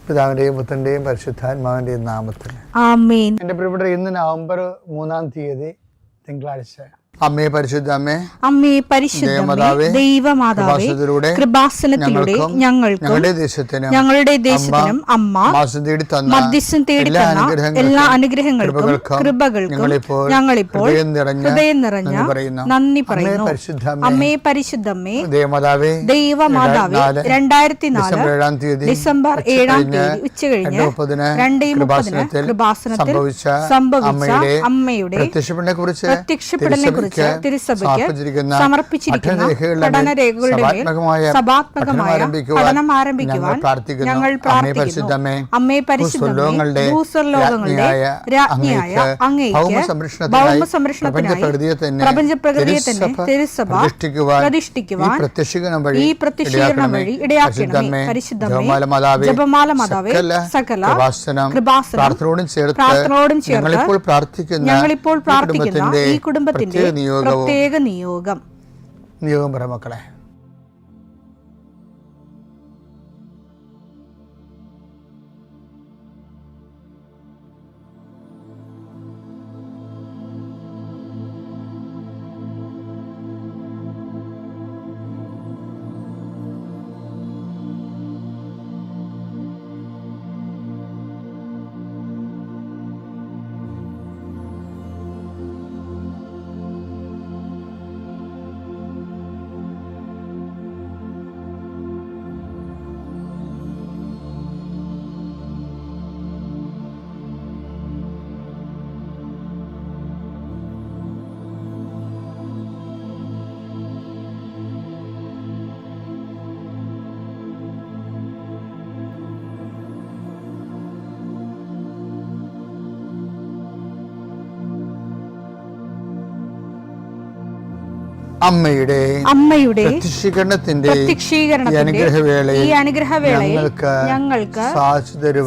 പിതാവിന്റെയും പുത്രന്റെയും പരിശുദ്ധാത്മാവിന്റെയും നാമത്തിൽ ആമേൻ. എൻ്റെ പ്രിയപ്പെട്ട ഇന്ന് നവംബർ 3 തിങ്കളാഴ്ച. അമ്മേ പരിശുദ്ധ അമ്മേ, അമ്മേ പരിശുദ്ധ ദൈവമാതാവേ, കൃപാസനത്തിലൂടെ ഞങ്ങൾക്കും ഞങ്ങളുടെ ദേശത്തിനും അമ്മ മധ്യസ്ഥം തേടി തന്ന എല്ലാ അനുഗ്രഹങ്ങൾക്കും കൃപകൾക്കും ഞങ്ങളിപ്പോൾ ഹൃദയം നിറഞ്ഞ നന്ദി പറയുന്നു. അമ്മേ പരിശുദ്ധമ്മേ ദൈവമാതാവേ, 2004 ഡിസംബർ 7 ഉച്ചകഴിഞ്ഞ് 2:30 കൃപാസനത്തിൽ സംഭവിച്ച അമ്മയുടെ പ്രത്യക്ഷപ്പെടലിനെ കുറിച്ച് തിരുസഭയ്ക്ക് സമർപ്പിച്ചിരിക്കുന്ന പഠനരേഖകളുടെ മേൽ സഭാത്മകമായ പഠനം ആരംഭിക്കുവാൻ ഞങ്ങൾ പ്രാർത്ഥിക്കുന്നു. അമ്മേ പരിശുദ്ധമേ, ഭൂസ്വർലോകങ്ങളുടെ രാജ്ഞിയായ അങ്ങേയ്ക്ക് ഭൗമസംരക്ഷണത്തിനായി പ്രപഞ്ചപ്രകൃതിയെ തന്നെ തിരുസഭ പ്രതിഷ്ഠിക്കുവാൻ ഈ പ്രത്യക്ഷീകരണം വഴി ഇടയാക്കണമേ. പരിശുദ്ധമേ, ജപമാല മാതാവേ, സകല കൃപാസനം പ്രാർത്ഥനയോടും ചേർത്ത് ഞങ്ങളിപ്പോൾ പ്രാർത്ഥിക്കുന്ന ഈ കുടുംബത്തിന്റെ പ്രത്യേക നിയോഗം പറ മക്കളെ. അമ്മയുടെ പ്രത്യക്ഷീകരണത്തിന്റെ ഈ അനുഗ്രഹവേളയിൽ ഞങ്ങൾക്ക്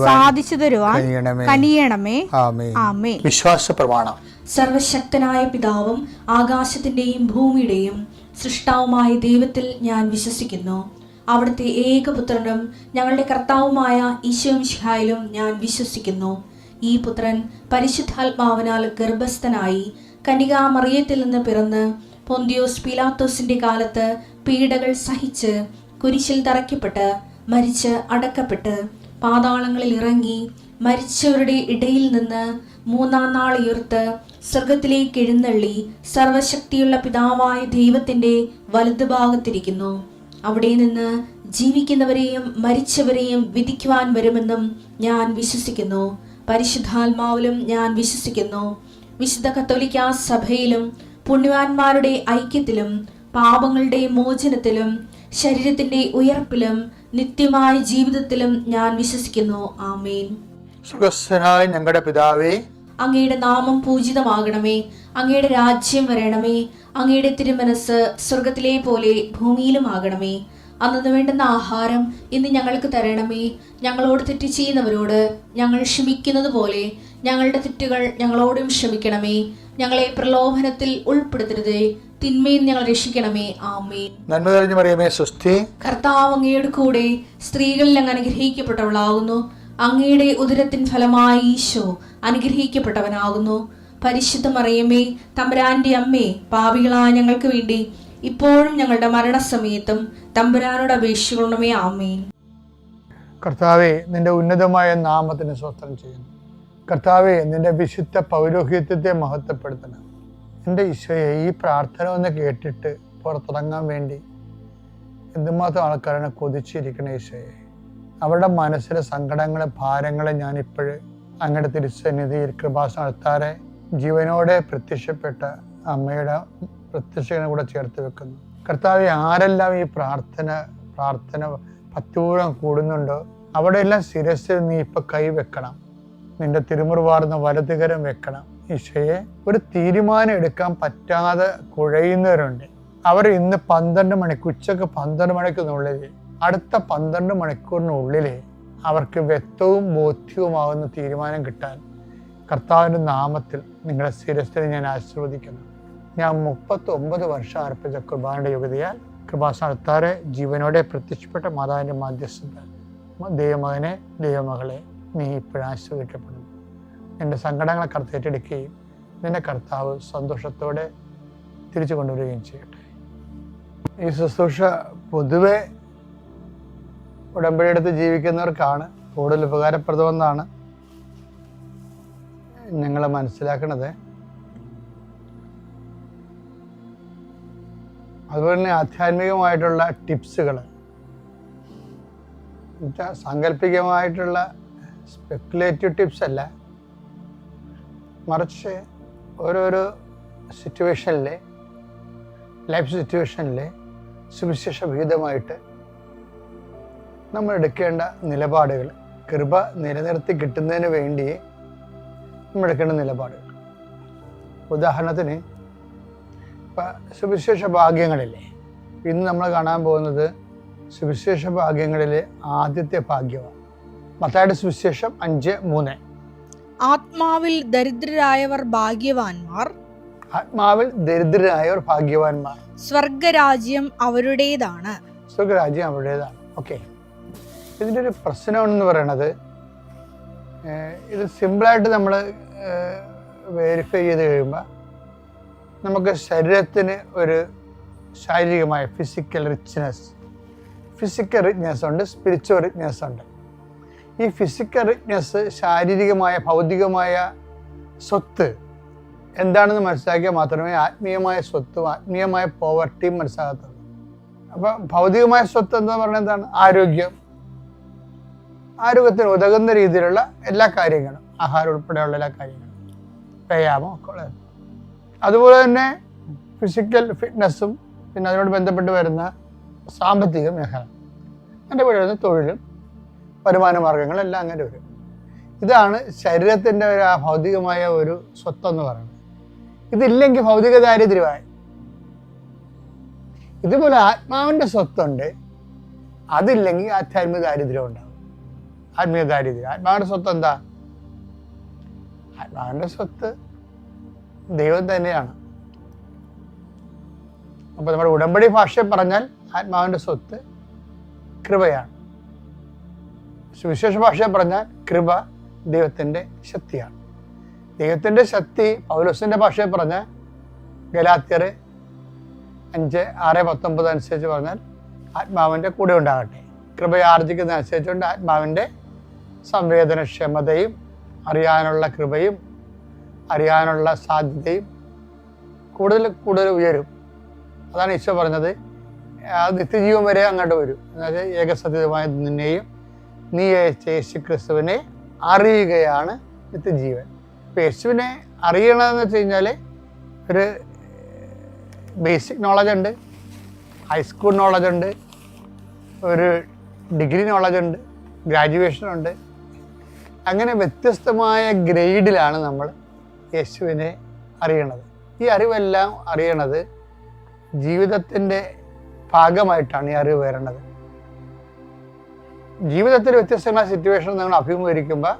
സാധിച്ചു തരുവാൻ കനിയണമേ. ആമേൻ. വിശ്വാസ പ്രമാണം. സർവശക്തനായ പിതാവും ആകാശത്തിന്റെയും ഭൂമിയുടെയും സൃഷ്ടാവുമായ ദൈവത്തിൽ ഞാൻ വിശ്വസിക്കുന്നു. അവിടുത്തെ ഏകപുത്രനും ഞങ്ങളുടെ കർത്താവുമായ ഈശോമിശിഹായിലും ഞാൻ വിശ്വസിക്കുന്നു. ഈ പുത്രൻ പരിശുദ്ധാത്മാവിനാൽ ഗർഭസ്ഥനായി കന്യകാമറിയത്തിൽ നിന്ന് പിറന്ന് പൊന്തിയോസ് പീലാത്തോസിന്റെ കാലത്ത് പീഡകൾ സഹിച്ച് കുരിശിൽ തറയ്ക്കപ്പെട്ട് മരിച്ച് അടക്കപ്പെട്ട് പാതാളങ്ങളിൽ ഇറങ്ങി മരിച്ചവരുടെ ഇടയിൽ നിന്ന് 3-ാം നാൾ ഉയർത്ത് സ്വർഗത്തിലേക്ക് എഴുന്നള്ളി സർവശക്തിയുള്ള പിതാവായ ദൈവത്തിന്റെ വലതുഭാഗത്തിരിക്കുന്നു. അവിടെ നിന്ന് ജീവിക്കുന്നവരെയും മരിച്ചവരെയും വിധിക്കുവാൻ വരുമെന്നും ഞാൻ വിശ്വസിക്കുന്നു. പരിശുദ്ധാത്മാവിലും ഞാൻ വിശ്വസിക്കുന്നു. വിശുദ്ധ കത്തോലിക്കാ സഭയിലും പുണ്യവാന്മാരുടെ ഐക്യത്തിലും പാപങ്ങളുടെ മോചനത്തിലും ശരീരത്തിന്റെ ഉയർപ്പിലും നിത്യമായ ജീവിതത്തിലും ഞാൻ വിശ്വസിക്കുന്നു. ആമേൻ. സ്വർഗ്ഗസ്ഥനായ ഞങ്ങളുടെ പിതാവേ, അങ്ങയുടെ നാമം പൂജിതമാകണമേ. അങ്ങയുടെ രാജ്യം വരണമേ. അങ്ങയുടെ തിരുമനസ് സ്വർഗത്തിലെ പോലെ ഭൂമിയിലും ആകണമേ. അന്നു വേണ്ടുന്ന ആഹാരം ഇന്ന് ഞങ്ങൾക്ക് തരണമേ. ഞങ്ങളോട് തെറ്റ് ചെയ്യുന്നവരോട് ഞങ്ങൾ ക്ഷമിക്കുന്നത് പോലെ ഞങ്ങളുടെ തെറ്റുകൾ ഞങ്ങളോടും ക്ഷമിക്കണമേ. ഞങ്ങളെ പ്രലോഭനത്തിൽ ഉൾപ്പെടുത്തരുതേ, തിന്മയിൽ ഞങ്ങൾ രക്ഷിക്കണമേ. ആമേൻ. നന്മ നിറഞ്ഞ മറിയമേ, സ്വസ്തി. കർത്താവ് അങ്ങയുടെ കൂടെ സ്ത്രീകളിൽ അങ്ങ് അനുഗ്രഹിക്കപ്പെട്ടവളാകുന്നു. അങ്ങയുടെ ഉദരത്തിൻ ഫലമായി ഈശോ അനുഗ്രഹിക്കപ്പെട്ടവനാകുന്നു. പരിശുദ്ധ മറിയമേ, തമ്പുരാന്റെ അമ്മേ, പാപികളായ ഞങ്ങൾക്ക് വേണ്ടി ഇപ്പോഴും ഞങ്ങളുടെ മരണസമയത്തും തമ്പുരാനോട് അപേക്ഷിക്കണമേ. ആമേൻ. കർത്താവേ, നിന്റെ ഉന്നതമായ നാമത്തിന് സ്തോത്രം ചെയ്യുന്നു. കർത്താവേ, നിന്റെ വിശുദ്ധ പൗരോഹിത്യത്തെ മഹത്വപ്പെടുത്തണം. എൻ്റെ ഈശോയെ, ഈ പ്രാർത്ഥന ഒന്ന് കേട്ടിട്ട് പുറത്തിറങ്ങാൻ വേണ്ടി എന്തുമാത്രം ആൾക്കാരാണ് കൊതിച്ചിരിക്കണേ ഈശോയെ. അവരുടെ മനസ്സിലെ സങ്കടങ്ങളെ ഭാരങ്ങളെ ഞാനിപ്പോഴ് അങ്ങയുടെ തിരുസന്നിധിയിൽ കൃപാസനം നടത്താറെ ജീവനോടെ പ്രത്യക്ഷപ്പെട്ട അമ്മയുടെ പ്രത്യക്ഷനെ കൂടെ ചേർത്ത് വെക്കുന്നു. കർത്താവെ, ആരെല്ലാം ഈ പ്രാർത്ഥന ഭക്തിപൂർവ്വം കൂടുന്നുണ്ടോ അവിടെയെല്ലാം ശിരസിൽ നീ ഇപ്പൊ കൈവെക്കണം. നിന്റെ തിരുമുറിവാർന്ന വലതുകരം വെക്കണം. ഈശോയെ, ഒരു തീരുമാനം എടുക്കാൻ പറ്റാതെ കുഴയുന്നവരുണ്ട്. അവർ ഇന്ന് 12 മണിക്ക് ഉച്ചക്ക് 12 മണിക്കുള്ളിൽ അടുത്ത 12 മണിക്കൂറിനുള്ളിൽ അവർക്ക് വ്യക്തവും ബോധ്യവുമാകുന്ന തീരുമാനം കിട്ടാൻ കർത്താവിൻ്റെ നാമത്തിൽ നിങ്ങളുടെ ശിരസിനെ ഞാൻ ആശീർവദിക്കുന്നു. ഞാൻ 39 വർഷം അർപ്പിച്ച കുർബാനയുടെ യോഗ്യതയാൽ കൃപാസനം നടത്താറെ ജീവനോടെ പ്രത്യക്ഷപ്പെട്ട മാതാവിൻ്റെ മധ്യസ്ഥത ദൈവമകനെ, ദൈവമകളെ, നീ ഇപ്പോഴും ആശ്രയിക്കപ്പെടുന്നു. നിന്റെ സങ്കടങ്ങളെ കർത്താവ് ഏറ്റെടുക്കുകയും നിന്റെ കർത്താവ് സന്തോഷത്തോടെ തിരിച്ചു കൊണ്ടുവരികയും ചെയ്യട്ടെ. ഈ ശുശ്രൂഷ പൊതുവെ ഉടമ്പടിയെടുത്ത് ജീവിക്കുന്നവർക്കാണ് കൂടുതൽ ഉപകാരപ്രദമെന്നാണ് ഞങ്ങൾ മനസ്സിലാക്കുന്നത്. അതുപോലെ തന്നെ ആധ്യാത്മികമായിട്ടുള്ള ടിപ്സുകൾ, സാങ്കല്പികമായിട്ടുള്ള സ്പെക്കുലേറ്റീവ് ടിപ്സ് അല്ല, മറിച്ച് ഓരോരോ സിറ്റുവേഷനിലെ ലൈഫ് സിറ്റുവേഷനിലെ സുവിശേഷ വിഹിതമായിട്ട് നമ്മൾ എടുക്കേണ്ട നിലപാടുകൾ, കൃപ നിലനിർത്തി കിട്ടുന്നതിന് വേണ്ടി നമ്മൾ എടുക്കേണ്ട നിലപാടുകൾ. ഉദാഹരണത്തിന് ഇപ്പം സുവിശേഷ ഭാഗ്യങ്ങളില്ലേ, ഇന്ന് നമ്മൾ കാണാൻ പോകുന്നത് സുവിശേഷ ഭാഗ്യങ്ങളിലെ ആദ്യത്തെ ഭാഗ്യമാണ്. മത്തായിയുടെ സുവിശേഷം 5:3. ആത്മാവിൽ ദരിദ്രരായവർ ഭാഗ്യവാന്മാർ, ആത്മാവിൽ ദരിദ്രരായവർ ഭാഗ്യവാന്മാർ, സ്വർഗരാജ്യം അവരുടേതാണ്. സ്വർഗരാജ്യം അവരുടേതാണ്. ഓക്കെ, ഇതിൻ്റെ ഒരു പ്രശ്നം എന്ന് പറയുന്നത്, ഇത് സിമ്പിളായിട്ട് നമ്മൾ വെരിഫൈ ചെയ്ത് കഴിയുമ്പോൾ നമുക്ക് ശരീരത്തിന് ഒരു ശാരീരികമായ ഫിസിക്കൽ റിച്ച്നെസ് ഉണ്ട്, സ്പിരിച്വൽ റിച്ച്നെസ് ഉണ്ട്. ഈ ഫിസിക്കൽ റിച്ച്നെസ്, ശാരീരികമായ ഭൗതികമായ സ്വത്ത് എന്താണെന്ന് മനസ്സിലാക്കിയാൽ മാത്രമേ ആത്മീയമായ സ്വത്തും ആത്മീയമായ പോവർട്ടിയും മനസ്സിലാകത്തുള്ളൂ. അപ്പം ഭൗതികമായ സ്വത്ത് എന്ന് പറയുന്നത് എന്താണ്? ആരോഗ്യം. ആരോഗ്യത്തിന് ഉതകുന്ന രീതിയിലുള്ള എല്ലാ കാര്യങ്ങളും, ആഹാരം ഉൾപ്പെടെയുള്ള എല്ലാ കാര്യങ്ങളും, വ്യായാമം ഒക്കെ ഉള്ളത്. അതുപോലെ തന്നെ ഫിസിക്കൽ ഫിറ്റ്നസ്സും പിന്നെ അതിനോട് ബന്ധപ്പെട്ട് വരുന്ന സാമ്പത്തിക മേഖല, അങ്ങനെ വരുന്ന തൊഴിലും വരുമാന മാർഗങ്ങളും എല്ലാം അങ്ങനെ വരും. ഇതാണ് ശരീരത്തിൻ്റെ ഒരു ഭൗതികമായ ഒരു സ്വത്തെന്ന് പറയുന്നത്. ഇതില്ലെങ്കിൽ ഭൗതിക ദാരിദ്ര്യമായി. ഇതുപോലെ ആത്മാവിൻ്റെ സ്വത്തുണ്ട്, അതില്ലെങ്കിൽ ആധ്യാത്മിക ദാരിദ്ര്യം ഉണ്ടാകും. ആത്മീയ ദാരിദ്ര്യം. ആത്മാവിൻ്റെ സ്വത്ത് എന്താ? ആത്മാവിൻ്റെ സ്വത്ത് ദൈവം തന്നെയാണ്. അപ്പോൾ നമ്മുടെ ഉടമ്പടി ഭാഷയിൽ പറഞ്ഞാൽ ആത്മാവിൻ്റെ സ്വത്ത് കൃപയാണ്. സുവിശേഷ ഭാഷയിൽ പറഞ്ഞാൽ കൃപ ദൈവത്തിൻ്റെ ശക്തിയാണ്. ദൈവത്തിൻ്റെ ശക്തി പൗലോസിൻ്റെ ഭാഷയിൽ പറഞ്ഞാൽ ഗലാത്യർ 5:6-19 അനുസരിച്ച് പറഞ്ഞാൽ ആത്മാവിൻ്റെ കൂടെ ഉണ്ടാകട്ടെ. കൃപയെ ആർജിക്കുന്ന അനുസരിച്ചുകൊണ്ട് ആത്മാവിൻ്റെ സംവേദനക്ഷമതയും അറിയാനുള്ള കൃപയും അറിയാനുള്ള സാധ്യതയും കൂടുതൽ കൂടുതൽ ഉയരും. അതാണ് ഈശോ പറഞ്ഞത്, നിത്യജീവൻ വരെ അങ്ങോട്ട് വരും. അതായത് ഏകസത്യമായ നിന്നെയും നീ അയച്ച യേശു ക്രിസ്തുവിനെ അറിയുകയാണ് നിത്യജീവൻ. ഇപ്പം യേശുവിനെ അറിയണമെന്ന് വെച്ച് കഴിഞ്ഞാൽ ഒരു ബേസിക് നോളജ് ഉണ്ട്, ഹൈസ്കൂൾ നോളജ് ഉണ്ട്, ഒരു ഡിഗ്രി നോളജ് ഉണ്ട്, ഗ്രാജുവേഷനുണ്ട്. അങ്ങനെ വ്യത്യസ്തമായ ഗ്രേഡിലാണ് നമ്മൾ യേശുവിനെ അറിയണത്. ഈ അറിവെല്ലാം അറിയണത് ജീവിതത്തിൻ്റെ ഭാഗമായിട്ടാണ് ഈ അറിവ് വരണത്. ജീവിതത്തിൽ വ്യത്യസ്തമായ സിറ്റുവേഷൻ നിങ്ങൾ അഭിമുഖീകരിക്കുമ്പോൾ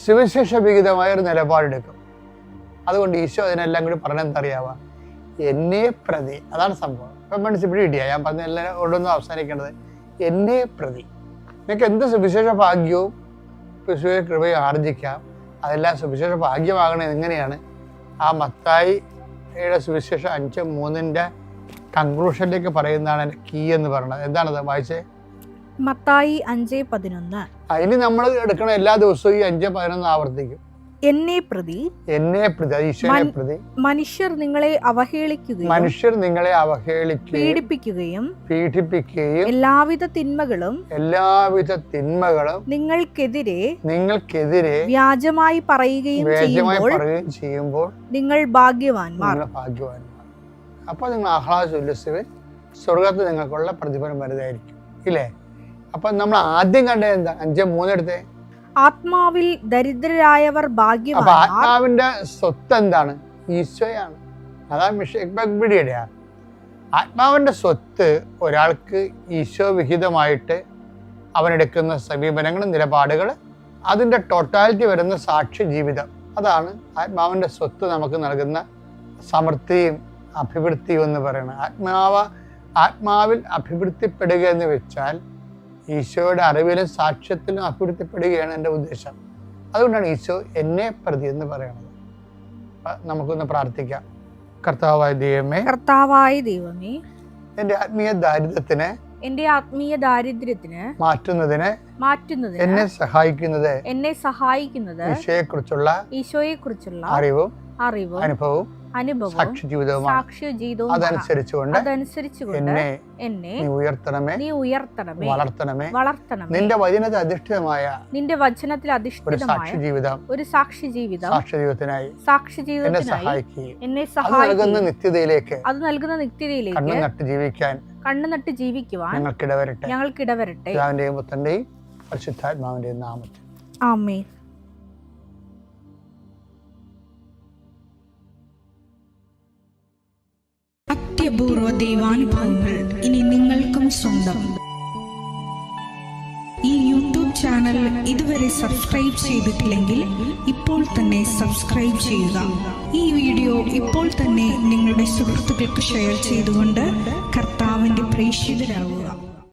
സുവിശേഷ വിഹിതമായ ഒരു നിലപാടെടുക്കും. അതുകൊണ്ട് ഈശോ അതിനെല്ലാം കൂടി പറഞ്ഞെന്തറിയാവുക, എന്നെ പ്രതി. അതാണ് സംഭവം. ഇപ്പം മനസ്സിൽ ഇവിടെ ഇടിയാ ഞാൻ പറഞ്ഞ എല്ലാം കൊണ്ടൊന്നും അവസാനിക്കേണ്ടത്. എന്നെ പ്രതി നിങ്ങൾക്ക് എന്ത് സുവിശേഷ ഭാഗ്യവും സുവിശേഷ കൃപയും ആർജിക്കാം. അതെല്ലാം സുവിശേഷ ഭാഗ്യമാകണത് എങ്ങനെയാണ്? ആ മത്തായിയുടെ സുവിശേഷം 5:3 കൺക്ലൂഷനിലേക്ക് പറയുന്നതാണ് എൻ്റെ കീ എന്ന് പറയുന്നത്. എന്താണത്? വായിച്ചേ. മത്തായി 5:11. ഇനി നമ്മൾ എടുക്കണ എല്ലാ ദിവസവും ഈ 5:11 ആവർത്തിക്കും. എന്നെ പ്രതി, ഈശോയെ പ്രതി മനുഷ്യർ നിങ്ങളെ അവഹേളിക്കുകയും പീഡിപ്പിക്കുകയും എല്ലാവിധ തിന്മകളും നിങ്ങൾക്കെതിരെ വ്യാജമായി പറയുകയും ചെയ്യുമ്പോൾ നിങ്ങൾ ഭാഗ്യവാന്മാർ. അപ്പോൾ നിങ്ങൾ ആഹ്ലാദോല്ലസിൽ സ്വർഗത്തിൽ നിങ്ങൾക്കുള്ള പ്രതിഫലം വലുതായിരിക്കും, ഇല്ലേ? അപ്പൊ നമ്മൾ ആദ്യം കണ്ടത് എന്താ? 5:3 എടുത്തേ. ആത്മാവിൽ ദരിദ്രരായവർ ഭാഗ്യവാന്മാർ. ആത്മാവിന്റെ സ്വത്ത് എന്താണ്? ഈശോയാണ്. അതാണ് മിഷയുടെ ആത്മാവിന്റെ സ്വത്ത്. ഒരാൾക്ക് ഈശോ വിഹിതമായിട്ട് അവനെടുക്കുന്ന സമീപനങ്ങൾ, നിലപാടുകൾ, അതിൻ്റെ ടോട്ടാലിറ്റി വരുന്ന സാക്ഷ്യ ജീവിതം, അതാണ് ആത്മാവിന്റെ സ്വത്ത് നമുക്ക് നൽകുന്ന സമൃദ്ധിയും അഭിവൃദ്ധിയും എന്ന് പറയുന്നത്. ആത്മാവിൽ അഭിവൃദ്ധിപ്പെടുക എന്ന് വെച്ചാൽ ഈശോയുടെ അറിവിലും സാക്ഷ്യത്തിലും അഭിവൃദ്ധിപ്പെടുകയാണ് എൻ്റെ ഉദ്ദേശം. അതുകൊണ്ടാണ് ഈശോ എന്നെ പ്രതി എന്ന് പറയുന്നത്. നമുക്കൊന്ന് പ്രാർത്ഥിക്കാം. കർത്താവായ ദൈവമേ, എൻ്റെ ആത്മീയ ദാരിദ്ര്യത്തിന് മാറ്റുന്നതിന് എന്നെ സഹായിക്കുന്നത് ഈശോയെക്കുറിച്ചുള്ള അറിവും അനുഭവവും സാക്ഷി ജീവിതവും അതനുസരിച്ചുകൊണ്ട് എന്നെ നീ ഉയർത്തണമേ, വളർത്തണമേ. നിന്റെ വചനത്തിൽ അധിഷ്ഠിതമായ ഒരു സാക്ഷി ജീവിതത്തിനായി എന്നെ സഹായിക്കുകയും അത് നൽകുന്ന നിത്യതയിലേക്ക് കണ്ണുനട്ട് ജീവിക്കുവാൻ ഞങ്ങൾക്കിടവരട്ടെ. പിതാവിന്റെയും പുത്രന്റെയും പരിശുദ്ധാത്മാവിന്റെയും നാമത്തിൽ ആമേൻ. അത്യപൂർവ ദൈവാനുഭവങ്ങൾ ഇനി നിങ്ങൾക്കും സ്വന്തം. ഈ യൂട്യൂബ് ചാനൽ ഇതുവരെ സബ്സ്ക്രൈബ് ചെയ്തിട്ടില്ലെങ്കിൽ ഇപ്പോൾ തന്നെ സബ്സ്ക്രൈബ് ചെയ്യുക. ഈ വീഡിയോ ഇപ്പോൾ തന്നെ നിങ്ങളുടെ സുഹൃത്തുക്കൾക്ക് ഷെയർ ചെയ്തുകൊണ്ട് കർത്താവിന്റെ പ്രേക്ഷിതരാകുക.